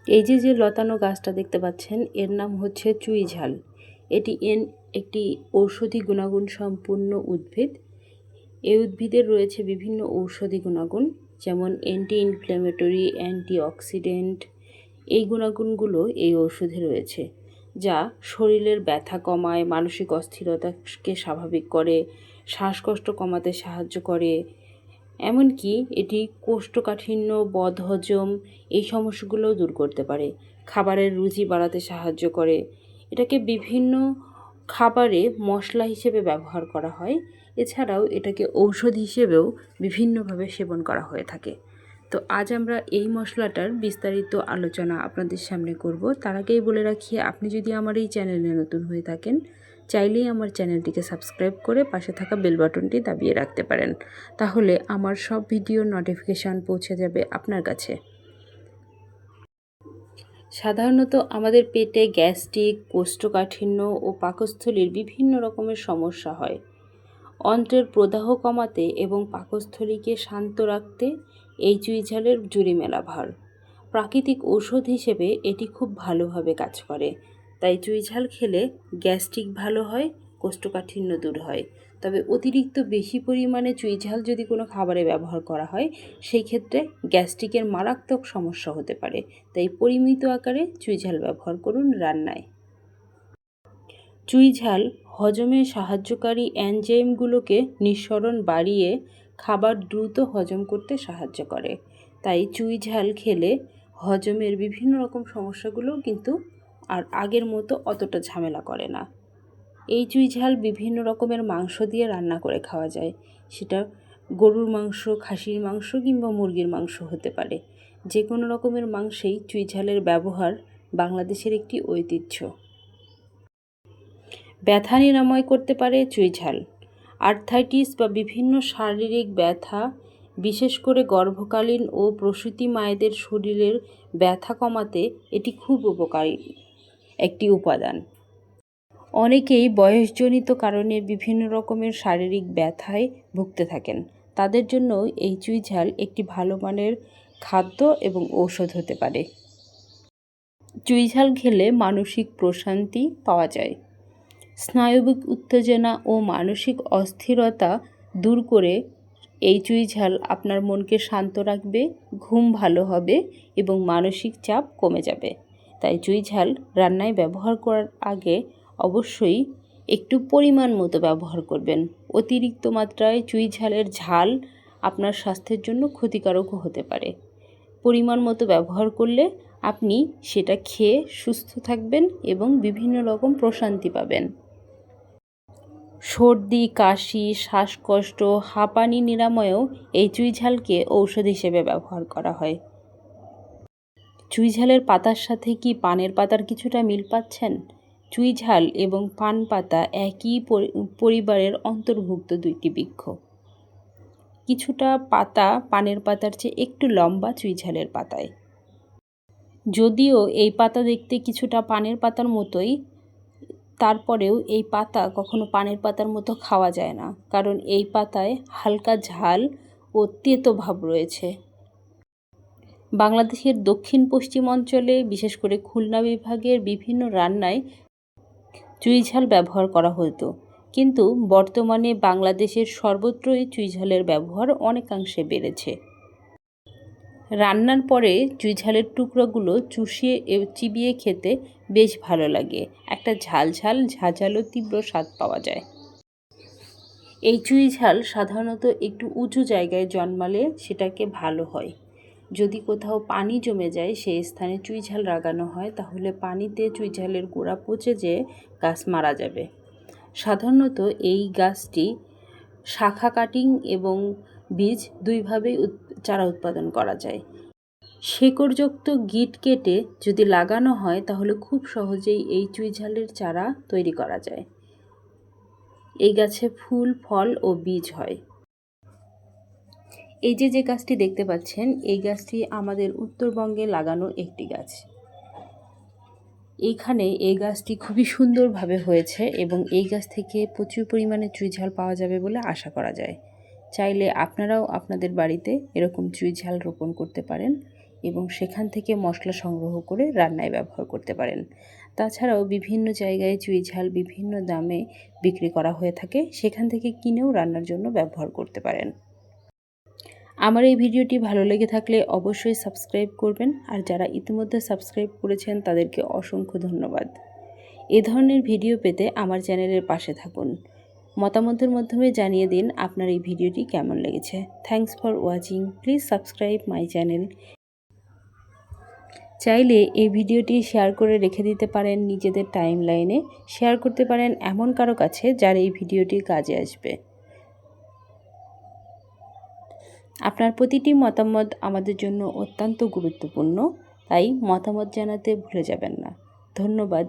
এই যে লতানো গাছটা দেখতে পাচ্ছেন এর নাম হচ্ছে চুই ঝাল। এটি একটি ঔষধি গুণাগুণ সম্পন্ন উদ্ভিদ। এই উদ্ভিদের রয়েছে বিভিন্ন ঔষধি গুণাগুণ, যেমন অ্যান্টি ইনফ্ল্যামেটরি, অ্যান্টিঅক্সিডেন্ট। এই গুণাগুণগুলো এই ঔষধে রয়েছে, যা শরীরের ব্যথা কমায়, মানসিক অস্থিরতাকে স্বাভাবিক করে, শ্বাসকষ্ট কমাতে সাহায্য করে। এমনকি এটি কোষ্ঠকাঠিন্য, বদহজম এই সমস্যাগুলোও দূর করতে পারে, খাবারের রুচি বাড়াতে সাহায্য করে। এটাকে বিভিন্ন খাবারে মশলা হিসেবে ব্যবহার করা হয়। এছাড়াও এটাকে ঔষধ হিসেবেও বিভিন্নভাবে সেবন করা হয়ে থাকে। তো আজ আমরা এই মশলাটার বিস্তারিত আলোচনা আপনাদের সামনে করব। তার আগেই বলে রাখি, আপনি যদি আমার এই চ্যানেলে নতুন হয়ে থাকেন, চাইলেই আমার চ্যানেলটিকে সাবস্ক্রাইব করে পাশে থাকা বেল বাটনটি দাবিয়ে রাখতে পারেন। তাহলে আমার সব ভিডিওর নোটিফিকেশান পৌঁছে যাবে আপনার কাছে। সাধারণত আমাদের পেটে গ্যাস্ট্রিক, কোষ্ঠকাঠিন্য ও পাকস্থলীর বিভিন্ন রকমের সমস্যা হয়। অন্ত্রের প্রদাহ কমাতে এবং পাকস্থলীকে শান্ত রাখতে এই চুই ঝালের জুড়ি মেলা ভার। প্রাকৃতিক ঔষধ হিসেবে এটি খুব ভালোভাবে কাজ করে। তাই চুই ঝাল খেলে গ্যাস্ট্রিক ভালো হয়, কোষ্ঠকাঠিন্য দূর হয়। তবে অতিরিক্ত বেশি পরিমাণে চুই ঝাল যদি কোনো খাবারে ব্যবহার করা হয়, সেই ক্ষেত্রে গ্যাস্ট্রিকের মারাত্মক সমস্যা হতে পারে। তাই পরিমিত আকারে চুই ঝাল ব্যবহার করুন রান্নায়। চুই ঝাল হজমে সাহায্যকারী এনজাইমগুলোকে নিঃসরণ বাড়িয়ে খাবার দ্রুত হজম করতে সাহায্য করে। তাই চুই ঝাল খেলে হজমের বিভিন্ন রকম সমস্যাগুলো কিন্তু আর আগের মতো অতটা ঝামেলা করে না। এই চুই ঝাল বিভিন্ন রকমের মাংস দিয়ে রান্না করে খাওয়া যায়। সেটা গরুর মাংস, খাসির মাংস কিংবা মুরগির মাংস হতে পারে। যে কোনো রকমের মাংসেই চুই ঝালের ব্যবহার বাংলাদেশের একটি ঐতিহ্য। ব্যথা নিরাময় করতে পারে চুই ঝাল। আর্থ্রাইটিস বা বিভিন্ন শারীরিক ব্যথা, বিশেষ করে গর্ভকালীন ও প্রসূতি মায়েদের শরীরের ব্যথা কমাতে এটি খুব উপকারী একটি উপাদান। অনেকেই বয়সজনিত কারণে বিভিন্ন রকমের শারীরিক ব্যথায় ভুগতে থাকেন। তাদের জন্য এই চুই ঝাল একটি ভালো মানের খাদ্য এবং ঔষধ হতে পারে। চুই ঝাল খেলে মানসিক প্রশান্তি পাওয়া যায়। স্নায়বিক উত্তেজনা ও মানসিক অস্থিরতা দূর করে এই চুই ঝাল আপনার মনকে শান্ত রাখবে, ঘুম ভালো হবে এবং মানসিক চাপ কমে যাবে। তাই চুই ঝাল রান্নায় ব্যবহার করার আগে অবশ্যই একটু পরিমাণ মতো ব্যবহার করবেন। অতিরিক্ত মাত্রায় চুই ঝালের ঝাল আপনার স্বাস্থ্যের জন্য ক্ষতিকারকও হতে পারে। পরিমাণ মতো ব্যবহার করলে আপনি সেটা খেয়ে সুস্থ থাকবেন এবং বিভিন্ন রকম প্রশান্তি পাবেন। সর্দি, কাশি, শ্বাসকষ্ট, হাঁপানি নিরাময়েও এই চুই ঝালকে ঔষধ হিসেবে ব্যবহার করা হয়। চুই ঝালের পাতার সাথে কি পানের পাতার কিছুটা মিল পাচ্ছেন? চুই ঝাল এবং পান পাতা একই পরিবারের অন্তর্ভুক্ত দুইটি বৃক্ষ। কিছুটা পাতা পানের পাতার চেয়ে একটু লম্বা চুই ঝালের পাতায়। যদিও এই পাতা দেখতে কিছুটা পানের পাতার মতোই, তারপরেও এই পাতা কখনো পানের পাতার মতো খাওয়া যায় না, কারণ এই পাতায় হালকা ঝাল ও তেতো ভাব রয়েছে। বাংলাদেশের দক্ষিণ পশ্চিম অঞ্চলে, বিশেষ করে খুলনা বিভাগের বিভিন্ন রান্নায় চুই ঝাল ব্যবহার করা হতো, কিন্তু বর্তমানে বাংলাদেশের সর্বত্রই চুই ঝালের ব্যবহার অনেকাংশে বেড়েছে। রান্নার পরে চুই ঝালের টুকরোগুলো চিবিয়ে খেতে বেশ ভালো লাগে। একটা ঝাঁঝালো তীব্র স্বাদ পাওয়া যায়। এই চুই ঝাল সাধারণত একটু উঁচু জায়গায় জন্মালে সেটাকে ভালো হয়। যদি কোথাও পানি জমে যায়, সেই স্থানে চুই ঝাল লাগানো হয়, তাহলে পানিতে চুই ঝালের গোড়া পচে যেয়ে গাছ মারা যাবে। সাধারণত এই গাছটি শাখা কাটিং এবং বীজ দুইভাবেই চারা উৎপাদন করা যায়। শেকড়যুক্ত গিট কেটে যদি লাগানো হয়, তাহলে খুব সহজেই এই চুই ঝালের চারা তৈরি করা যায়। এই গাছে ফুল, ফল ও বীজ হয়। এই যে গাছটি দেখতে পাচ্ছেন, এই গাছটি আমাদের উত্তরবঙ্গে লাগানো একটি গাছ। এইখানে এই গাছটি খুবই সুন্দরভাবে হয়েছে এবং এই গাছ থেকে প্রচুর পরিমাণে চুই ঝাল পাওয়া যাবে বলে আশা করা যায়। চাইলে আপনারাও আপনাদের বাড়িতে এরকম চুই ঝাল রোপণ করতে পারেন এবং সেখান থেকে মশলা সংগ্রহ করে রান্নায় ব্যবহার করতে পারেন। তাছাড়াও বিভিন্ন জায়গায় চুই ঝাল বিভিন্ন দামে বিক্রি করা হয়ে থাকে, সেখান থেকে কিনেও রান্নার জন্য ব্যবহার করতে পারেন। আমার এই ভিডিওটি ভালো লেগে থাকলে অবশ্যই সাবস্ক্রাইব করবেন, আর যারা ইতিমধ্যে সাবস্ক্রাইব করেছেন তাদেরকে অসংখ্য ধন্যবাদ। এ ধরনের ভিডিও পেতে আমার চ্যানেলের পাশে থাকুন। মতামতের মাধ্যমে জানিয়ে দিন আপনার এই ভিডিওটি কেমন লেগেছে। Thanks for watching. Please subscribe my channel. চাইলে এই ভিডিওটি শেয়ার করে রেখে দিতে পারেন নিজেদের টাইমলাইনে, শেয়ার করতে পারেন এমন কারো কাছে যার এই ভিডিওটি কাজে আসবে। আপনার প্রতিটি মতামত আমাদের জন্য অত্যন্ত গুরুত্বপূর্ণ, তাই মতামত জানাতে ভুলে যাবেন না। ধন্যবাদ।